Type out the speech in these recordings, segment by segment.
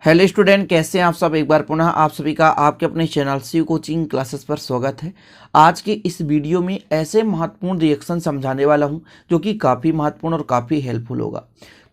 Hello student, कैसे हैं आप सब। एक बार पुनः आप सभी का आपके अपने चैनल सी कोचिंग क्लासेस पर स्वागत है। आज के इस वीडियो में ऐसे महत्वपूर्ण रिएक्शन समझाने वाला हूं जो कि काफ़ी महत्वपूर्ण और काफ़ी हेल्पफुल होगा।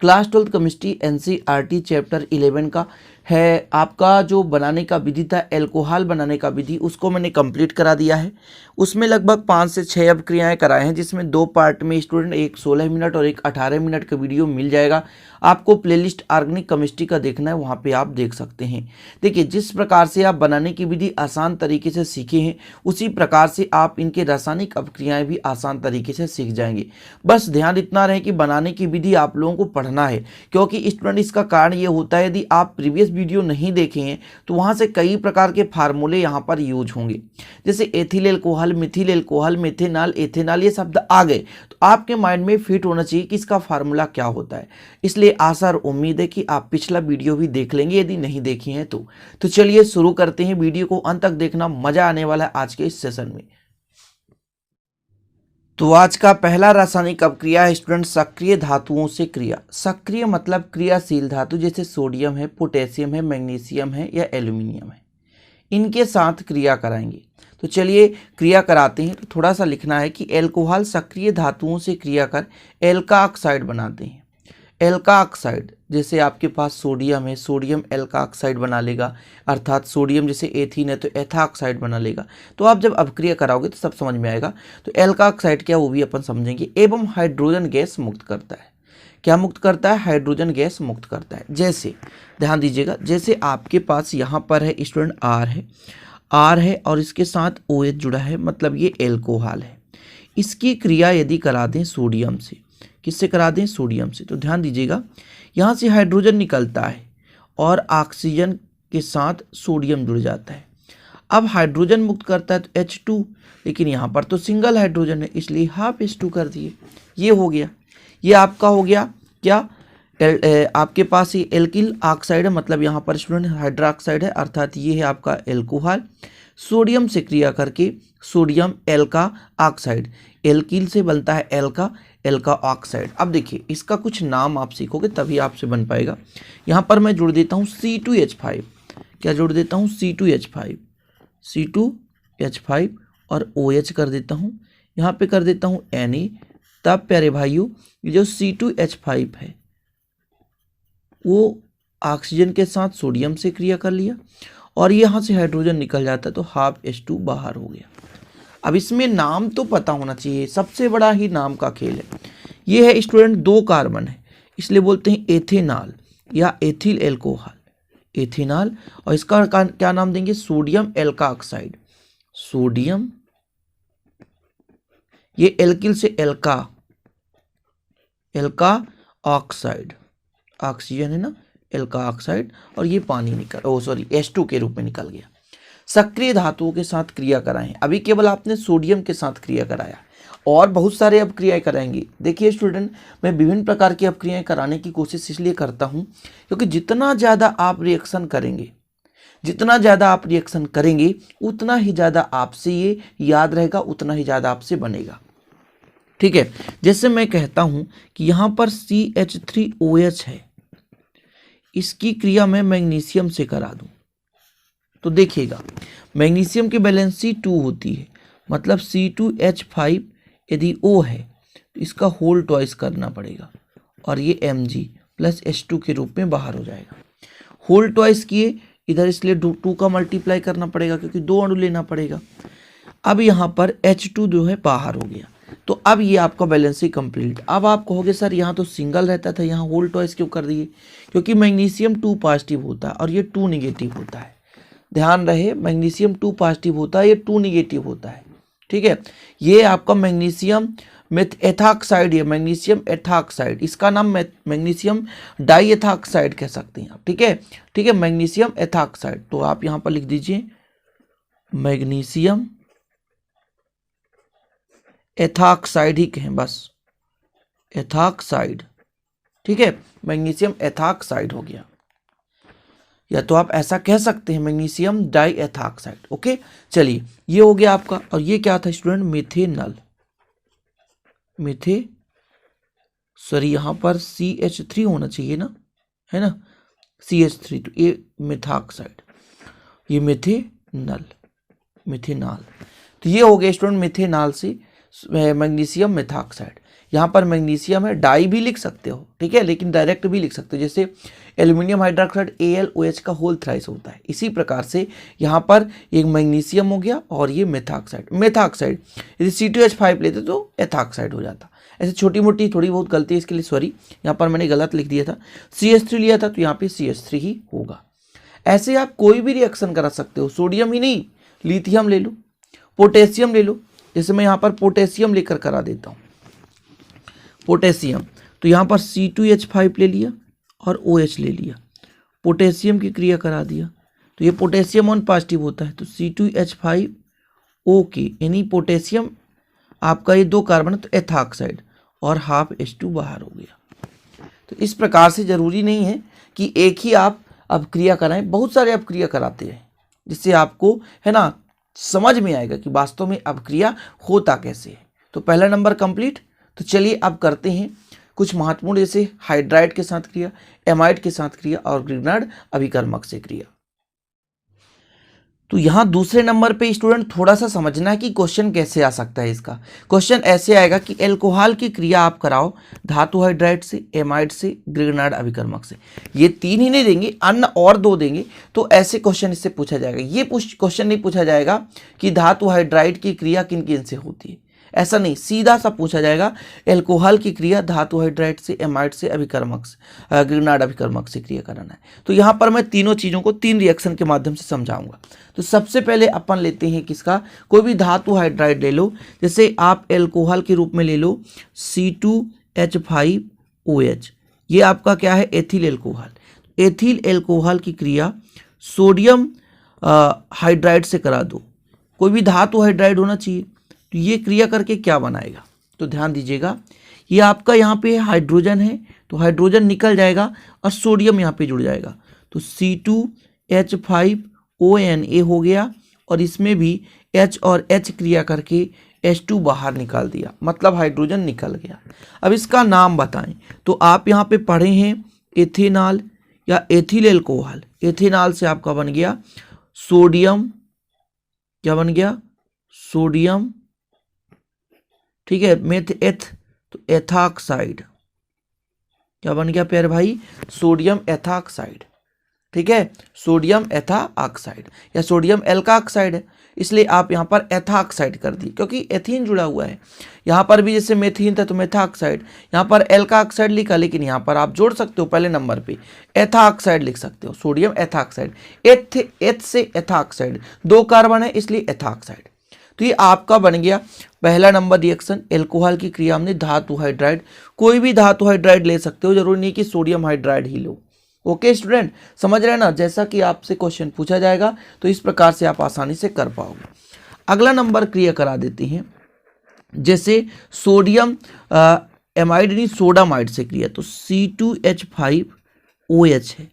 क्लास 12 केमिस्ट्री एनसीईआरटी चैप्टर 11 का है। आपका जो बनाने का विधि था, एल्कोहल बनाने का विधि, उसको मैंने कंप्लीट करा दिया है। उसमें लगभग 5 से 6 अब क्रियाएँ कराए हैं, जिसमें 2 पार्ट में स्टूडेंट, एक 16 मिनट और एक 18 मिनट का वीडियो मिल जाएगा। आपको प्लेलिस्ट ऑर्गेनिक केमिस्ट्री का देखना है, वहाँ पे आप देख सकते हैं। देखिए, जिस प्रकार से आप बनाने की विधि आसान तरीके से सीखे हैं, उसी प्रकार से आप इनके रासायनिक अपक्रियाएं भी आसान तरीके से सीख जाएंगे। बस ध्यान इतना रहे कि बनाने की विधि आप लोगों को पढ़ना है, क्योंकि स्टूडेंट इसका कारण ये होता है, यदि आप प्रीवियस वीडियो नहीं देखे हैं तो वहाँ से कई प्रकार के फार्मूले यहाँ पर यूज होंगे। जैसे ethyl alcohol, Mithil alcohol, methanol, ethanol, ये शब्द आ गए तो आपके माइंड में फिट होना चाहिए कि इसका फार्मूला क्या होता है। इसलिए आशा और उम्मीद है कि आप पिछला वीडियो भी देख लेंगे, यदि नहीं देखी हैं तो चलिए शुरू करते हैं। वीडियो को अंत तक देखना, मजा आने वाला है आज के इस सेशन में। तो आज का पहला रासायनिक अपक्रिया है स्टूडेंट, सक्रिय धातुओं से क्रिया। सक्रिय मतलब क्रियाशील धातु, जैसे सोडियम है, पोटेशियम है, मैग्नीशियम है या एल्यूमिनियम है, इनके साथ क्रिया कराएंगे। तो चलिए क्रिया कराते हैं। तो थोड़ा सा लिखना है कि एल्कोहल सक्रिय धातुओं से क्रिया कर एल्का ऑक्साइड बनाते हैं। एल्का ऑक्साइड, जैसे आपके पास सोडियम है, सोडियम एल्का ऑक्साइड बना लेगा, अर्थात सोडियम जैसे एथीन है तो एथा ऑक्साइड बना लेगा। तो आप जब अपक्रिया कराओगे तो सब समझ में आएगा। तो एल्का ऑक्साइड क्या, वो भी अपन समझेंगे। एवं हाइड्रोजन गैस मुक्त करता है। क्या मुक्त करता है? हाइड्रोजन गैस मुक्त करता है। जैसे ध्यान दीजिएगा, जैसे आपके पास यहाँ पर है स्टूडेंट आर है और इसके साथ OH जुड़ा है, मतलब ये एल्कोहल है। इसकी क्रिया यदि करा दें सोडियम से, किससे करा दें? सोडियम से। तो ध्यान दीजिएगा, यहाँ से हाइड्रोजन निकलता है और ऑक्सीजन के साथ सोडियम जुड़ जाता है। अब हाइड्रोजन मुक्त करता है तो H2, लेकिन यहाँ पर तो सिंगल हाइड्रोजन है, इसलिए हाफ H2 कर दिए। ये हो गया, ये आपका हो गया क्या? आपके पास ये एल्किल ऑक्साइड है, मतलब यहाँ पर स्टूडेंट हाइड्रोक्साइड है, अर्थात ये है आपका एल्कोहल। सोडियम से क्रिया करके सोडियम एल्का ऑक्साइड, एल्किल से बनता है एल्का ऑक्साइड। अब देखिए, इसका कुछ नाम आप सीखोगे तभी आपसे बन पाएगा। यहाँ पर मैं जोड़ देता हूँ C2H5। क्या जोड़ देता हूँ? C2H5 और OH कर देता हूँ, यहाँ पे कर देता हूँ Na। तब प्यारे भाइयों, ये जो C2H5 है वो ऑक्सीजन के साथ सोडियम से क्रिया कर लिया और यहाँ से हाइड्रोजन निकल जाता है, तो हाफ H2 बाहर हो गया। अब इसमें नाम तो पता होना चाहिए, सबसे बड़ा ही नाम का खेल है। ये है स्टूडेंट 2 कार्बन है, इसलिए बोलते हैं एथेनॉल या एथिल एल्कोहल, एथेनॉल। और इसका क्या नाम देंगे? Sodium alkoxide. सोडियम, ये एल्किल से एल्का ऑक्साइड, ऑक्सीजन है ना, एल्का ऑक्साइड, और ये पानी H2 के रूप में निकल गया। सक्रिय धातुओं के साथ क्रिया कराएं। अभी केवल आपने सोडियम के साथ क्रिया कराया, और बहुत सारे अपक्रियाएं कराएंगे। देखिए स्टूडेंट, मैं विभिन्न प्रकार की अपक्रियाएं कराने की कोशिश इसलिए करता हूं क्योंकि जितना ज़्यादा आप रिएक्शन करेंगे उतना ही ज़्यादा आपसे ये याद रहेगा, उतना ही ज़्यादा आपसे बनेगा। ठीक है, जैसे मैं कहता हूं कि यहाँ पर CH3OH है, इसकी क्रिया मैं मैग्नीशियम से करा दूं तो देखिएगा, मैग्नीशियम की वैलेंसी 2 होती है, मतलब C2H5 यदि O है तो इसका होल ट्वाइस करना पड़ेगा और ये Mg प्लस H2 के रूप में बाहर हो जाएगा। होल ट्वाइस किए इधर, इसलिए 2 का मल्टीप्लाई करना पड़ेगा क्योंकि 2 अणु लेना पड़ेगा। अब यहाँ पर H2 जो है बाहर हो गया, तो अब ये आपका बैलेंसी कंप्लीट। अब आप कहोगे सर यहाँ तो सिंगल रहता था, यहाँ होल ट्वाइस क्यों कर दिए? क्योंकि मैग्नीशियम 2 पॉजिटिव होता है और ये 2 निगेटिव होता है। ध्यान रहे, मैग्नीशियम 2 पॉजिटिव होता है, ये 2 निगेटिव होता है। ठीक है, ये आपका मैग्नीशियम एथॉक्साइड है, मैग्नीशियम एथॉक्साइड, इसका नाम मैग्नीशियम डाई एथॉक्साइड कह सकते हैं आप। ठीक है, मैग्नीशियम एथॉक्साइड। तो आप यहाँ पर लिख दीजिए मैग्नीशियम एथॉक्साइड ही कहें, बस एथॉक्साइड। ठीक है, मैग्नीशियम एथॉक्साइड हो गया, या तो आप ऐसा कह सकते हैं मैग्नीशियम डाई एथॉक्साइड। ओके, चलिए ये हो गया आपका। और ये क्या था स्टूडेंट? मेथेनॉल। यहाँ पर CH3 होना चाहिए ना, है ना, CH3, तो ये मिथाक्साइड, ये मिथेनॉल। तो ये हो गया स्टूडेंट मिथेनॉल से मैग्नीशियम मिथाक्साइड। यहाँ पर मैग्नीशियम है, डाई भी लिख सकते हो, ठीक है, लेकिन डायरेक्ट भी लिख सकते हो, जैसे एल्यूमिनियम हाइड्रोक्साइड AlOH का होल थ्राइस होता है। इसी प्रकार से यहाँ पर एक मैग्नीशियम हो गया और ये मेथाक्साइड यदि C2H5 लेते तो एथाक्साइड हो जाता। ऐसे छोटी मोटी थोड़ी बहुत गलती है, इसके लिए सॉरी, यहाँ पर मैंने गलत लिख दिया था, CH3 लिया था तो यहाँ पे CH3 ही होगा। ऐसे आप कोई भी रिएक्शन करा सकते हो, सोडियम ही नहीं, लिथियम ले लो, पोटेशियम ले लो, जैसे मैं यहाँ पर पोटेशियम लेकर करा देता हूँ। पोटेशियम, तो यहाँ पर C2H5 ले लिया और OH ले लिया, पोटेशियम की क्रिया करा दिया, तो ये पोटेशियम ऑन पॉजिटिव होता है, तो C2H5O यानी पोटेशियम आपका ये 2 कार्बन है, तो एथाक्साइड और हाफ H2 बाहर हो गया। तो इस प्रकार से जरूरी नहीं है कि एक ही आप अपक्रिया कराएं, बहुत सारे अपक्रिया कराते हैं, जिससे आपको है ना समझ में आएगा कि वास्तव में अपक्रिया होता कैसे है। तो पहला नंबर कंप्लीट। तो चलिए अब करते हैं कुछ महत्वपूर्ण, जैसे हाइड्राइड के साथ क्रिया, एमाइड के साथ क्रिया और ग्रिग्नार्ड अभिकर्मक से क्रिया। तो यहाँ दूसरे नंबर पे स्टूडेंट थोड़ा सा समझना है कि क्वेश्चन कैसे आ सकता है। इसका क्वेश्चन ऐसे आएगा कि एल्कोहल की क्रिया आप कराओ धातु हाइड्राइड से, एमाइड से, ग्रिग्नार्ड अभिकर्मक से। ये 3 ही नहीं देंगे, अन्य और 2 देंगे, तो ऐसे क्वेश्चन इससे पूछा जाएगा। ये क्वेश्चन नहीं पूछा जाएगा कि धातु हाइड्राइड की क्रिया किन किन से होती है, ऐसा नहीं, सीधा सा पूछा जाएगा एल्कोहल की क्रिया धातु हाइड्राइड से, एमाइड से, अभिकर्मक से, ग्रिग्नार्ड अभिकर्मक से क्रिया कराना है। तो यहाँ पर मैं तीनों चीज़ों को 3 रिएक्शन के माध्यम से समझाऊंगा। तो सबसे पहले अपन लेते हैं किसका, कोई भी धातु हाइड्राइड ले लो, जैसे आप एल्कोहल के रूप में ले लो C2H5OH, ये आपका क्या है, एथिल एल्कोहल। एथिल एल्कोहल की क्रिया सोडियम हाइड्राइड से करा दो, कोई भी धातु हाइड्राइड होना चाहिए। तो ये क्रिया करके क्या बनाएगा, तो ध्यान दीजिएगा, ये आपका यहाँ पे हाइड्रोजन है, तो हाइड्रोजन निकल जाएगा और सोडियम यहाँ पे जुड़ जाएगा, तो C2H5ONA हो गया, और इसमें भी H और H क्रिया करके H2 बाहर निकाल दिया, मतलब हाइड्रोजन निकल गया। अब इसका नाम बताएं, तो आप यहाँ पे पढ़े हैं एथेनॉल या एथिल एल्कोहल। एथेनॉल से आपका बन गया सोडियम, क्या बन गया, सोडियम, ठीक है, तो एथाक्साइड, क्या बन गया प्यारे भाई, सोडियम एथाक्साइड, ठीक है, सोडियम एथाक्साइड या सोडियम एल्काक्साइड है, इसलिए आप यहाँ पर एथाक्साइड कर दी, क्योंकि एथीन जुड़ा हुआ है। यहाँ पर भी जैसे मेथीन था तो मेथाक्साइड, यहाँ पर एल्काक्साइड लिखा, लेकिन यहाँ पर आप जोड़ सकते हो पहले नंबर पे एथाक्साइड लिख सकते हो, सोडियम एथाक्साइड, एथ से एथाक्साइड, 2 कार्बन है इसलिए एथाक्साइड। तो ये आपका बन गया पहला नंबर रिएक्शन। एल्कोहल की क्रिया हमने धातु हाइड्राइड, कोई भी धातु हाइड्राइड ले सकते हो, जरूरी नहीं कि सोडियम हाइड्राइड ही लो। ओके स्टूडेंट, समझ रहे हैं ना, जैसा कि आपसे क्वेश्चन पूछा जाएगा तो इस प्रकार से आप आसानी से कर पाओगे। अगला नंबर क्रिया करा देते हैं, जैसे सोडियम एमाइड यानी सोडामाइड से क्रिया, तो C2H5OH है,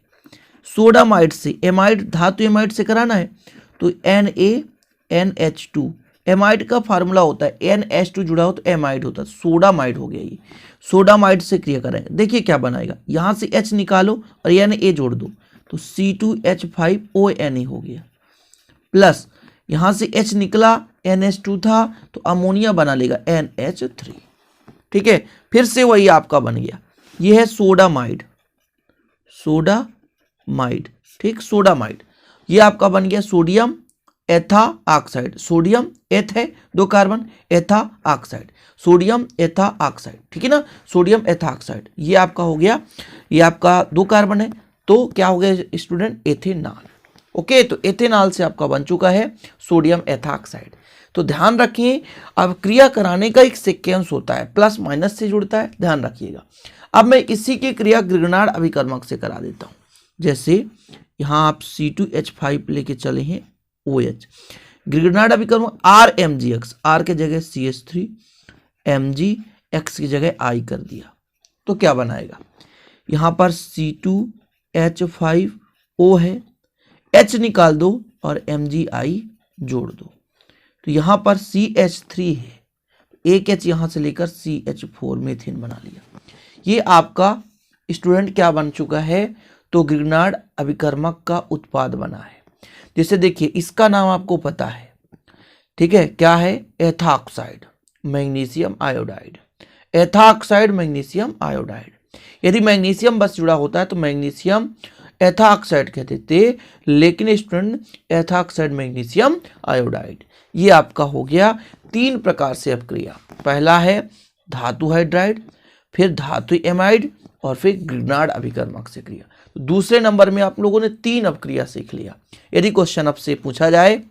सोडामाइड से, एमाइड धातु एमाइड से कराना है तो NaNH2, एमाइड का फार्मूला होता है NH2 जुड़ा हो तो एमाइड होता है, सोडामाइड हो गया ये, सोडामाइड से क्रिया करेंगे। देखिए क्या बनाएगा, यहाँ से H निकालो और Na जोड़ दो तो C2H5ONA हो गया, प्लस यहाँ से H निकला, NH2 था तो अमोनिया बना लेगा NH3, ठीक है, फिर से वही आपका बन गया, ये है सोडामाइड, ठीक, सोडामाइड, ये आपका बन गया सोडियम एथा ऑक्साइड, सोडियम एथ है 2 कार्बन, एथा ऑक्साइड, सोडियम एथा ऑक्साइड, ठीक है ना, सोडियम एथा ऑक्साइड, ये आपका हो गया, ये आपका 2 कार्बन है, तो क्या हो गया स्टूडेंट, एथेनॉल। ओके, तो एथेनॉल से आपका बन चुका है सोडियम एथा ऑक्साइड। तो ध्यान रखिए, अब क्रिया कराने का एक सीक्वेंस होता है, प्लस माइनस से जुड़ता है, ध्यान रखिएगा। अब मैं इसी की क्रिया ग्रिग्नार्ड अभिकर्मक से करा देता हूँ, जैसे यहाँ आप C2H5 लेके चले हैं OH, ग्रिग्नार्ड अभिकर्मक RMgX, R के जगह CH3, MgX की जगह I कर दिया, तो क्या बनाएगा, यहाँ पर C2H5O है, H निकाल दो और MgI जोड़ दो, तो यहाँ पर CH3 है, एक H यहाँ से लेकर CH4 मीथेन बना लिया। ये आपका स्टूडेंट क्या बन चुका है, तो ग्रिग्नार्ड अभिकर्मक का उत्पाद बना है। जैसे देखिए इसका नाम आपको पता है, ठीक है, क्या है, ethoxide magnesium iodide, ethoxide magnesium iodide. यदि मैग्नीशियम बस जुड़ा होता है तो मैग्नीशियम एथॉक्साइड कहते थे, लेकिन स्टूडेंट एथॉक्साइड मैग्नीशियम आयोडाइड। ये आपका हो गया 3 प्रकार से अपक्रिया। पहला है धातु हाइड्राइड, फिर धातु एमाइड और फिर ग्रिग्नार्ड अभिकर्मक से क्रिया। तो दूसरे नंबर में आप लोगों ने 3 अपक्रिया सीख लिया। यदि क्वेश्चन आपसे पूछा जाए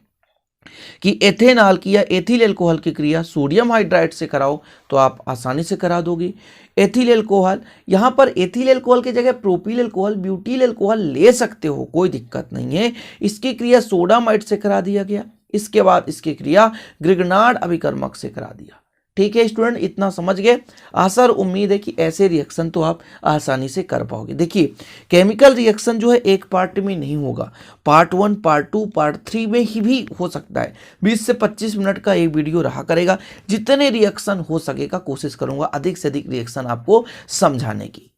कि एथेनॉल की या एथिल अल्कोहल की क्रिया सोडियम हाइड्राइड से कराओ तो आप आसानी से करा दोगे। एथिल अल्कोहल, यहाँ पर एथिल अल्कोहल की जगह प्रोपिल अल्कोहल, ब्यूटिल अल्कोहल ले सकते हो, कोई दिक्कत नहीं है। इसकी क्रिया सोडामाइड से करा दिया गया। इसके बाद इसकी क्रिया ग्रिग्नार्ड अभिकर्मक से करा दिया। ठीक है स्टूडेंट, इतना समझ गए। आशा और उम्मीद है कि ऐसे रिएक्शन तो आप आसानी से कर पाओगे। देखिए केमिकल रिएक्शन जो है एक पार्ट में नहीं होगा, पार्ट 1, पार्ट 2, पार्ट 3 में ही भी हो सकता है। 20 से 25 मिनट का एक वीडियो रहा करेगा। जितने रिएक्शन हो सकेगा कोशिश करूंगा अधिक से अधिक रिएक्शन आपको समझाने की।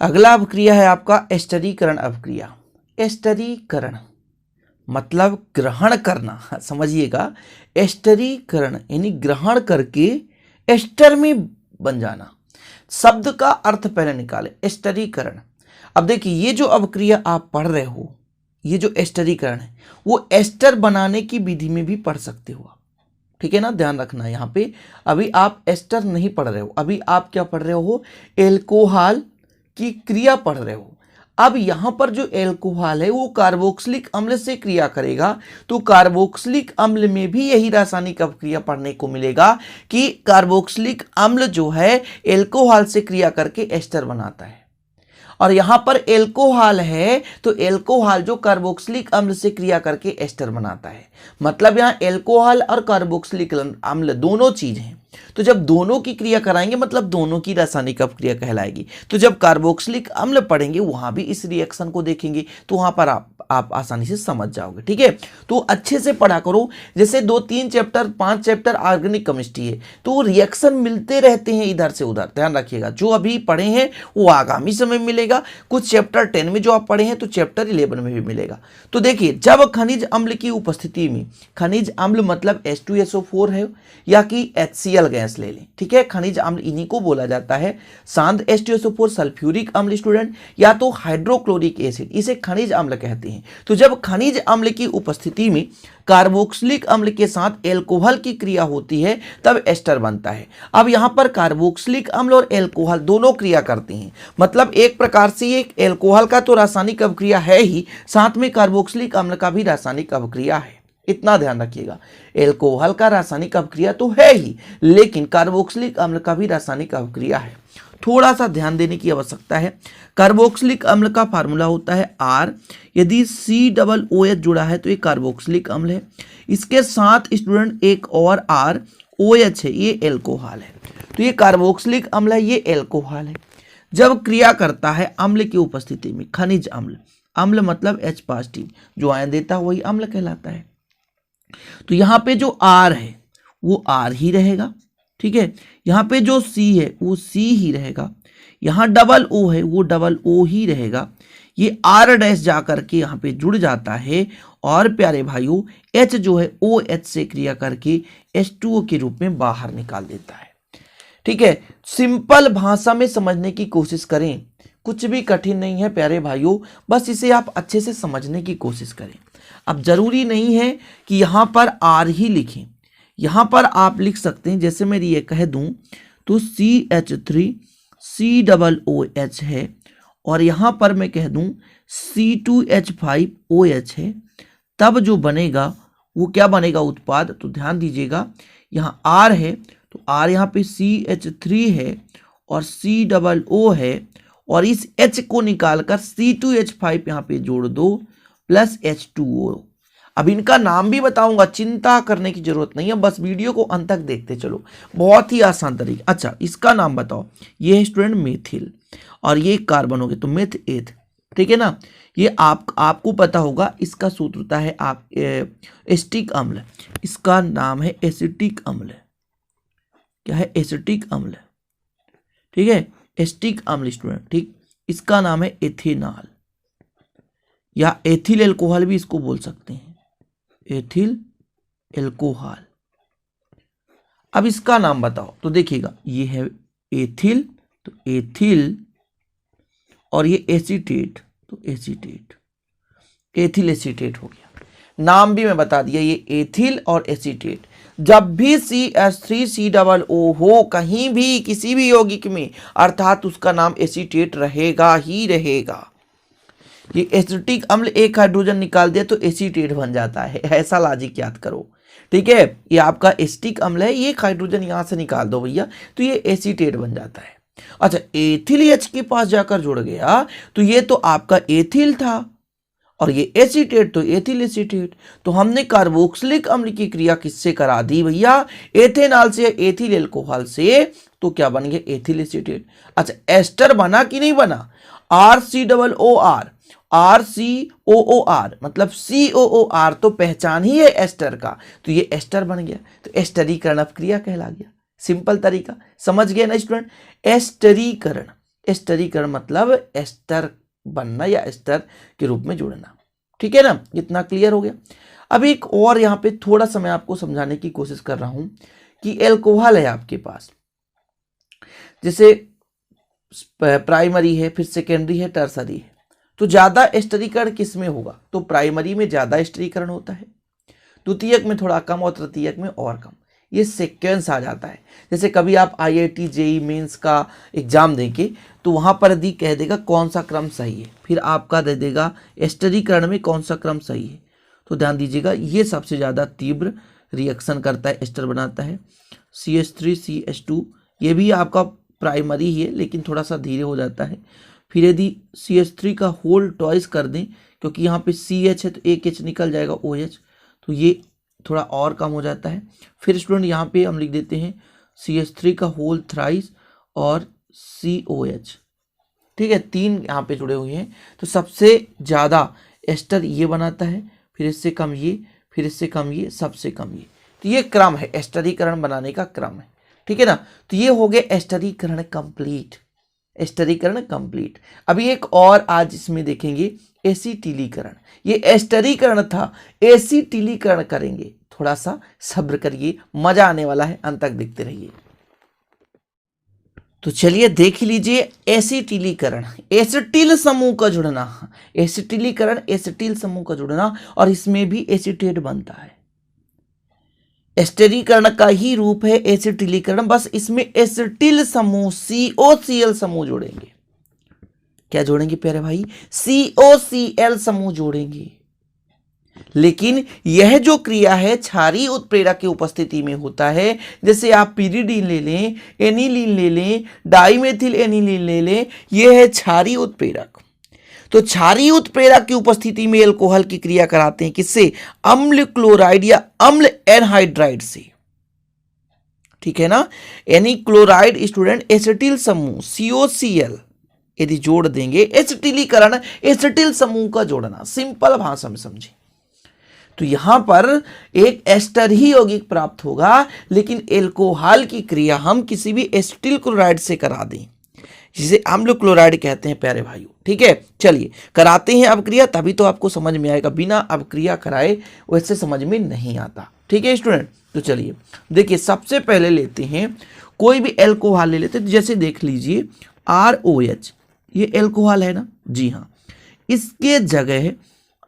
अगला अपक्रिया है आपका एस्टरीकरण अपक्रिया। एस्टरीकरण मतलब ग्रहण करना, समझिएगा। एस्टरीकरण यानी ग्रहण करके एस्टर में बन जाना। शब्द का अर्थ पहले निकाले, एस्टरीकरण। अब देखिए ये जो अपक्रिया आप पढ़ रहे हो, ये जो एस्टरीकरण है वो एस्टर बनाने की विधि में भी पढ़ सकते हो आप, ठीक है ना, ध्यान रखना। यहाँ पे अभी आप एस्टर नहीं पढ़ रहे हो, अभी आप क्या पढ़ रहे हो, एल्कोहल की क्रिया पढ़ रहे हो। अब यहां पर जो एल्कोहल है वो कार्बोक्सिलिक अम्ल से क्रिया करेगा, तो कार्बोक्सिलिक अम्ल में भी यही रासायनिक अपक्रिया पढ़ने को मिलेगा कि कार्बोक्सिलिक अम्ल जो है एल्कोहल से क्रिया करके एस्टर बनाता है। और यहां पर एल्कोहल है तो एल्कोहल जो कार्बोक्सिलिक अम्ल से क्रिया करके एस्टर बनाता है। मतलब यहां एल्कोहल और कार्बोक्सिलिक अम्ल दोनों चीज हैं। तो जब दोनों की क्रिया कराएंगे मतलब दोनों की रासायनिक अपक्रिया कहलाएगी। तो जब कार्बोक्सिलिक अम्ल पढ़ेंगे वहां भी इस रिएक्शन को देखेंगे, तो वहां पर आप आसानी से समझ जाओगे। ठीक है, तो अच्छे से पढ़ा करो। जैसे 2-3 चैप्टर 5 चैप्टर ऑर्गेनिक केमिस्ट्री है तो रिएक्शन मिलते रहते हैं इधर से उधर, ध्यान रखिएगा। जो अभी पढ़े हैं वो आगामी समय मिलेगा, कुछ चैप्टर 10 में जो आप पढ़े हैं तो चैप्टर 11 में भी मिलेगा। तो देखिए जब खनिज अम्ल की उपस्थिति में, खनिज अम्ल मतलब H2SO4 है या कि HCl गैस ले लें, ठीक है, खनिज अम्ल इन्हीं को बोला जाता है। शांत H2SO4 सल्फ्यूरिक अम्ल स्टूडेंट, या तो हाइड्रोक्लोरिक एसिड, इसे खनिज अम्ल कहते हैं। तो जब खनिज अम्ल की उपस्थिति में कार्बोक्सिलिक अम्ल के साथ एल्कोहल की क्रिया होती है तब एस्टर बनता है। अब यहां पर कार्बोक्सिलिक अम्ल और एल्कोहल दोनों क्रिया करते हैं, मतलब एक प्रकार से ये एल्कोहल का तो रासायनिक अपक्रिया है ही, साथ में कार्बोक्सिलिक अम्ल का भी रासायनिक अपक्रिया है। इतना ध्यान रखिएगा, एल्कोहल का रासायनिक अपक्रिया तो है ही, लेकिन कार्बोक्सिलिक अम्ल का भी रासायनिक अपक्रिया है। थोड़ा सा ध्यान देने की आवश्यकता है। कार्बोक्सिलिक अम्ल का फार्मूला होता है R, यदि COOH जुड़ा है तो ये कार्बोक्सिलिक अम्ल है। इसके साथ स्टूडेंट एक और ROH है, ये एल्कोहल है। तो ये कार्बोक्सिलिक अम्ल है, ये एल्कोहल है। जब क्रिया करता है अम्ल की उपस्थिति में, खनिज अम्ल, अम्ल मतलब H पॉजिटिव, जो आयन देता है वही अम्ल कहलाता है। तो यहाँ पे जो R है वो R ही रहेगा, ठीक है। यहाँ पे जो C है वो C ही रहेगा। यहाँ डबल O है वो डबल O ही रहेगा। ये R डैश जाकर के यहाँ पे जुड़ जाता है और प्यारे भाइयों H जो है OH से क्रिया करके H2O के रूप में बाहर निकाल देता है। ठीक है, सिंपल भाषा में समझने की कोशिश करें, कुछ भी कठिन नहीं है प्यारे भाइयों, बस इसे आप अच्छे से समझने की कोशिश करें। अब जरूरी नहीं है कि यहाँ पर R ही लिखें, यहाँ पर आप लिख सकते हैं, जैसे मैं ये कह दूं तो CH3COOH है और यहाँ पर मैं कह दूं C2H5OH है, तब जो बनेगा वो क्या बनेगा उत्पाद। तो ध्यान दीजिएगा, यहाँ R है तो R यहाँ पे CH3 है और COO है और इस H को निकालकर C2H5 यहाँ पे जोड़ दो प्लस H2O। अब इनका नाम भी बताऊंगा, चिंता करने की जरूरत नहीं है, बस वीडियो को अंत तक देखते चलो, बहुत ही आसान तरीका। अच्छा इसका नाम बताओ, ये है स्टूडेंट मेथिल और ये कार्बन हो गया तो मेथ एथ, ठीक है ना। ये आपको पता होगा, इसका सूत्र होता है आप एसिटिक अम्ल, इसका नाम है एसिटिक अम्ल। क्या है? एसिटिक अम्ल, ठीक है, एसिटिक अम्ल स्टूडेंट, ठीक। इसका नाम है एथेनॉल या एथिल एल्कोहल भी इसको बोल सकते हैं, एथिल एल्कोहल। अब इसका नाम बताओ तो देखिएगा, ये है एथिल, तो एथिल, और ये एसीटेट, तो एसीटेट, एथिल एसीटेट हो गया। नाम भी मैं बता दिया, ये एथिल और एसीटेट। जब भी CH3COO हो कहीं भी किसी भी यौगिक में, अर्थात उसका नाम एसीटेट रहेगा ही रहेगा। ये एसिटिक अम्ल एक हाइड्रोजन निकाल दिया तो एसीटेट बन जाता है, ऐसा लॉजिक याद करो। ठीक है, ये आपका एसिटिक अम्ल है, ये एक हाइड्रोजन यहां से निकाल दो भैया तो ये एसीटेट बन जाता है। अच्छा, एथिल H के पास जाकर जुड़ गया तो ये तो आपका एथिल था, और ये एसीटेट तो एथिल एसीटेट। तो हमने कार्बोक्सिलिक अम्ल की क्रिया किससे करा दी भैया, एथेनॉल से, एथिल एल्कोहल से, तो क्या बन गया एथिल एसीटेट। अच्छा, एस्टर बना कि नहीं बना, RCOOR, RCOOR मतलब COOR तो पहचान ही है एस्टर का, तो ये एस्टर बन गया, तो एस्टरीकरण अपक्रिया कहला गया। सिंपल तरीका, समझ गए ना स्टूडेंट। एस्टरीकरण, एस्टरीकरण मतलब एस्टर बनना या एस्टर के रूप में जुड़ना। ठीक है ना, इतना क्लियर हो गया। अब एक और यहाँ पे थोड़ा सा मैं आपको समझाने की कोशिश कर रहा हूं कि एल्कोहल है आपके पास, जैसे प्राइमरी है, फिर सेकेंडरी है, टर्सरी है, तो ज्यादा एस्टरीकरण किस में होगा, तो प्राइमरी में ज्यादा एस्टरीकरण होता है, द्वितीयक में थोड़ा कम और तृतीयक में और कम। ये सीक्वेंस आ जाता है। जैसे कभी आप IIT JEE मेंस का एग्जाम देंगे तो वहां पर यदि कह देगा कौन सा क्रम सही है, फिर आपका दे देगा एस्टरीकरण में कौन सा क्रम सही है, तो ध्यान दीजिएगा ये सबसे ज्यादा तीव्र रिएक्शन करता है, एस्टर बनाता है। CH3CH2 ये भी आपका प्राइमरी ही है लेकिन थोड़ा सा धीरे हो जाता है। फिर यदि CH3 का होल ट्वाइस कर दें, क्योंकि यहाँ पे CH है तो एक H निकल जाएगा OH, तो ये थोड़ा और कम हो जाता है। फिर स्टूडेंट यहाँ पे हम लिख देते हैं CH3 का होल थ्राइस और COH। ठीक है, 3 यहाँ पे जुड़े हुए हैं, तो सबसे ज्यादा एस्टर ये बनाता है, फिर इससे कम ये, फिर इससे कम ये, सबसे कम ये। तो ये क्रम है, एस्टरीकरण बनाने का क्रम है। ठीक है ना, तो ये हो गया एस्टरीकरण कंप्लीट, एस्टरीकरण कंप्लीट। अभी एक और आज इसमें देखेंगे एसीटिलीकरण। ये एस्टरीकरण था, एसीटिलीकरण करेंगे, थोड़ा सा सब्र करिए, मजा आने वाला है, अंत तक देखते रहिए। तो चलिए देख लीजिए एसीटिलीकरण, एसिटिल समूह का जुड़ना, एसिटिलीकरण एसिटिल समूह का जुड़ना, और इसमें भी एसीटेट बनता है। एस्टरीकरण का ही रूप है एसिटिलीकरण, बस इसमें एसिटिल समूह COCl समूह जोड़ेंगे। क्या जोड़ेंगे प्यारे भाई, COCl समूह जोड़ेंगे। लेकिन यह जो क्रिया है क्षारीय उत्प्रेरक की उपस्थिति में होता है, जैसे आप पिरिडीन ले लें, एनिलीन ले लें, डाइमेथिल एनिलीन ले लें, यह है क्षारीय उत्प्रेरक। तो क्षारीय उत्प्रेरक की उपस्थिति में एल्कोहल की क्रिया कराते हैं किससे, अम्ल क्लोराइड या अम्ल एनहाइड्राइड से। ठीक है ना, यानी क्लोराइड स्टूडेंट एसिटिल समूह COCl यदि जोड़ देंगे, एसिटिलीकरण एसिटिल समूह का जोड़ना, सिंपल भाषा में समझे। तो यहां पर एक एस्टर ही यौगिक प्राप्त होगा, लेकिन एल्कोहल की क्रिया हम किसी भी एसिटिल क्लोराइड से करा दें, जिसे अम्ल क्लोराइड कहते हैं प्यारे भाइयों। ठीक है, चलिए कराते हैं अब क्रिया, तभी तो आपको समझ में आएगा, बिना अब क्रिया कराए वैसे समझ में नहीं आता। ठीक है स्टूडेंट, तो चलिए देखिए, सबसे पहले लेते हैं कोई भी एल्कोहल ले लेते हैं, जैसे देख लीजिए ROH, ये एल्कोहल है ना, जी हाँ, इसके जगह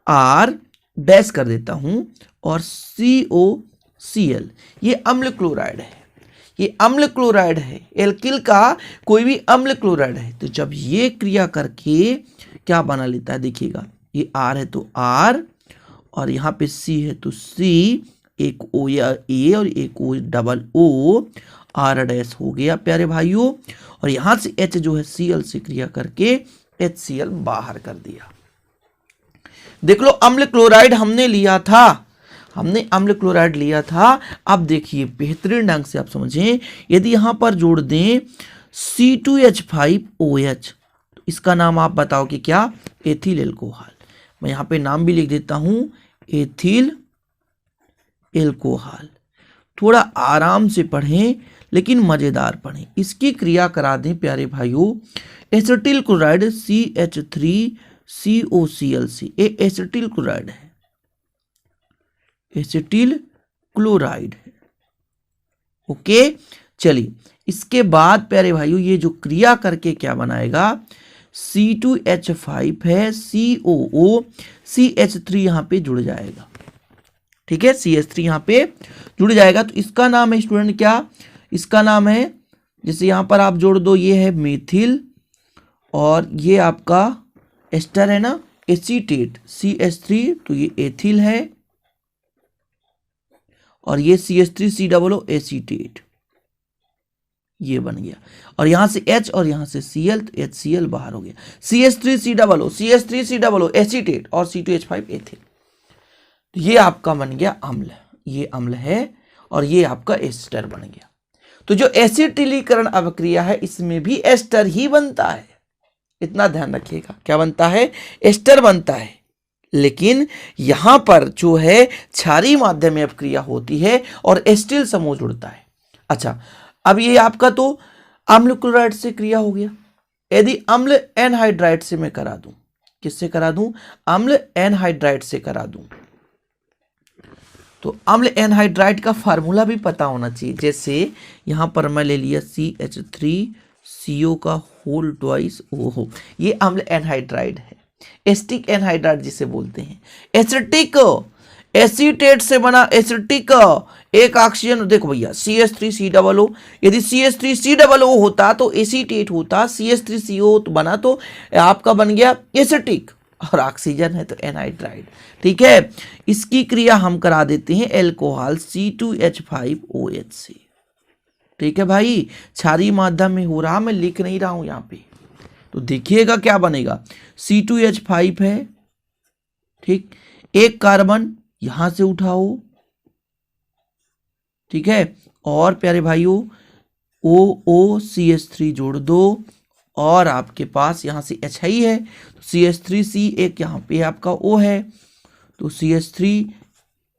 R डैश कर देता हूं और COCl, ये अम्ल क्लोराइड है, ये अम्ल क्लोराइड है, एल्किल का कोई भी अम्ल क्लोराइड है। तो जब ये क्रिया करके क्या बना लेता है, देखिएगा ये R है तो R, और यहाँ पे C है तो C, एक O या A और एक O double O, R dash हो गया प्यारे भाइयों, और यहाँ से H जो है Cl से क्रिया करके HCl बाहर कर दिया। देख लो, अम्ल क्लोराइड हमने लिया था, हमने अम्ल क्लोराइड लिया था। अब देखिए बेहतरीन ढंग से आप समझें, यदि यहां पर जोड़ दें C2H5OH, तो इसका नाम आप बताओ कि क्या, एथिल एल्कोहल। मैं यहां पे नाम भी लिख देता हूं, एथिल एल्कोहल। थोड़ा आराम से पढ़ें, लेकिन मजेदार पढ़ें। इसकी क्रिया करा दें प्यारे भाइयों, एसिटिल क्लोराइड CH3COCl, ये एसिटिल क्लोराइड है, एसिटिल क्लोराइड है। ओके, चलिए इसके बाद प्यारे भाइयों ये जो क्रिया करके क्या बनाएगा, C2H5 है, COO CH3 यहां पे जुड़ जाएगा। ठीक है, CH3 यहां पे जुड़ जाएगा। तो इसका नाम है स्टूडेंट क्या, इसका नाम है, जैसे यहां पर आप जोड़ दो, ये है मेथिल और ये आपका एस्टर है ना, एसीटेट CH3, तो ये एथिल है और ये CH3COO एसीटेट, ये बन गया। और यहां से H और यहां से Cl, तो HCl बाहर हो गया। CH3COO एसीटेट और C2H5 एथिल, तो ये आपका बन गया अम्ल, ये अम्ल है और ये आपका एस्टर बन गया। तो जो एसिटिलीकरण अभिक्रिया है इसमें भी एस्टर ही बनता है, इतना ध्यान रखिएगा। क्या बनता है, एस्टर बनता है। लेकिन यहां पर जो है क्षारीय माध्यम में अभिक्रिया होती है और एस्टिल समूह जुड़ता है। अच्छा, अब ये आपका तो अम्ल क्लोराइड से क्रिया हो गया। यदि अम्ल एनहाइड्राइड से मैं करा दूं, किससे करा दूं, अम्ल एनहाइड्राइड से करा दूं, तो अम्ल एनहाइड्राइड का फार्मूला भी पता होना चाहिए। जैसे यहां पर मैं ले लिया CH3CO का होल ट्वाइस OH, ये अम्ल एनहाइड्राइड है, एसिटिक एनहाइड्राइड जिसे बोलते हैं। एसिटिक एसीटेट से बना एसिटिक, एक ऑक्सीजन, देखो भैया CH3COO, यदि CH3COO होता तो एसीटेट होता, CH3CO तो बना तो आपका बन गया एसिटिक, और ऑक्सीजन है तो एनहाइड्राइड। ठीक है, इसकी क्रिया हम करा देते हैं एल्कोहल C2H5OH से। ठीक है भाई, क्षारीय माध्यम में हो रहा, मैं लिख नहीं रहा हूं यहां पे, तो देखिएगा क्या बनेगा, C2H5 है, ठीक, एक कार्बन यहां से उठाओ, ठीक है, और प्यारे भाइयों OOCH3 जोड़ दो, और आपके पास यहां से H ही है, तो CH3C, एक यहां पे आपका O है, तो CH3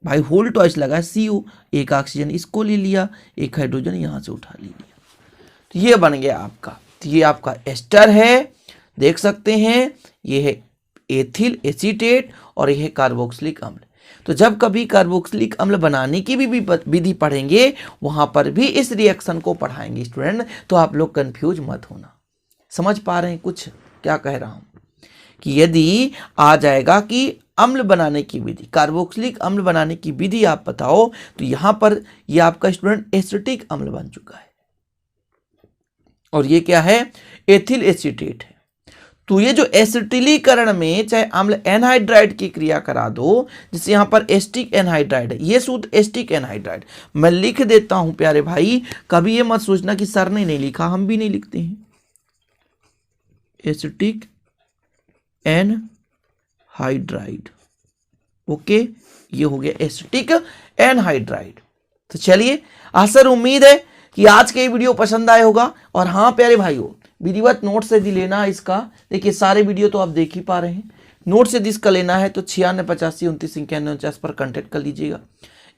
भाई होल ट्वाइस लगा CO, एक ऑक्सीजन इसको ले लिया, एक हाइड्रोजन यहां से उठा लिया, तो ये बन गया आपका। तो ये आपका एस्टर है, देख सकते हैं, ये है एथिल एसीटेट और ये है कार्बोक्सिलिक अम्ल। तो जब कभी कार्बोक्सिलिक अम्ल बनाने की भी विधि पढ़ेंगे, वहां पर भी इस रिएक्शन को पढ़ाएंगे स्टूडेंट, तो आप लोग कंफ्यूज मत होना। समझ पा रहे हैं कुछ क्या कह रहा हूं, कि यदि आ जाएगा कि अम्ल बनाने की विधि, कार्बोक्सिलिक अम्ल बनाने की विधि आप बताओ, तो यहां पर ये आपका स्टूडेंट एसिटिक अम्ल बन चुका है, और ये क्या है, एथिल एसीटेट है। तो ये जो एसिटिलीकरण में चाहे अम्ल एनहाइड्राइड की क्रिया करा दो, जैसे यहां पर एस्टिक एनहाइड्राइड है, ये शुद्ध एस्टिक एनहाइड्राइड मैं लिख देता हूं प्यारे भाई, कभी ये मत सोचना कि सर ने नहीं लिखा, हम भी नहीं लिखते हैं, एसिटिक एनहाइड्राइड। ओके, ये हो गया एसिटिक एनहाइड्राइड। तो चलिए, आशा उम्मीद है कि आज के वीडियो पसंद आया होगा। और हाँ प्यारे भाइयों, विधिवत नोट से यदि लेना है इसका, देखिए सारे वीडियो तो आप देख ही पा रहे हैं, नोट से इसका लेना है तो 968529 पर कांटेक्ट कर लीजिएगा।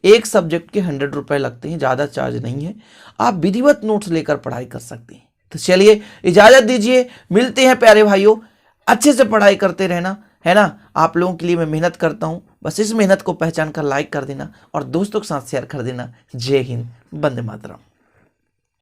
एक सब्जेक्ट के 100 रुपए लगते हैं, ज़्यादा चार्ज नहीं है, आप विधिवत नोट्स लेकर पढ़ाई कर सकते हैं। तो चलिए इजाज़त दीजिए, मिलते हैं प्यारे भाइयों, अच्छे से पढ़ाई करते रहना, है ना। आप लोगों के लिए मैं मेहनत करता हूँ, बस इस मेहनत को पहचान कर लाइक कर देना और दोस्तों के साथ शेयर कर देना। जय हिंद, वंदे मातरम।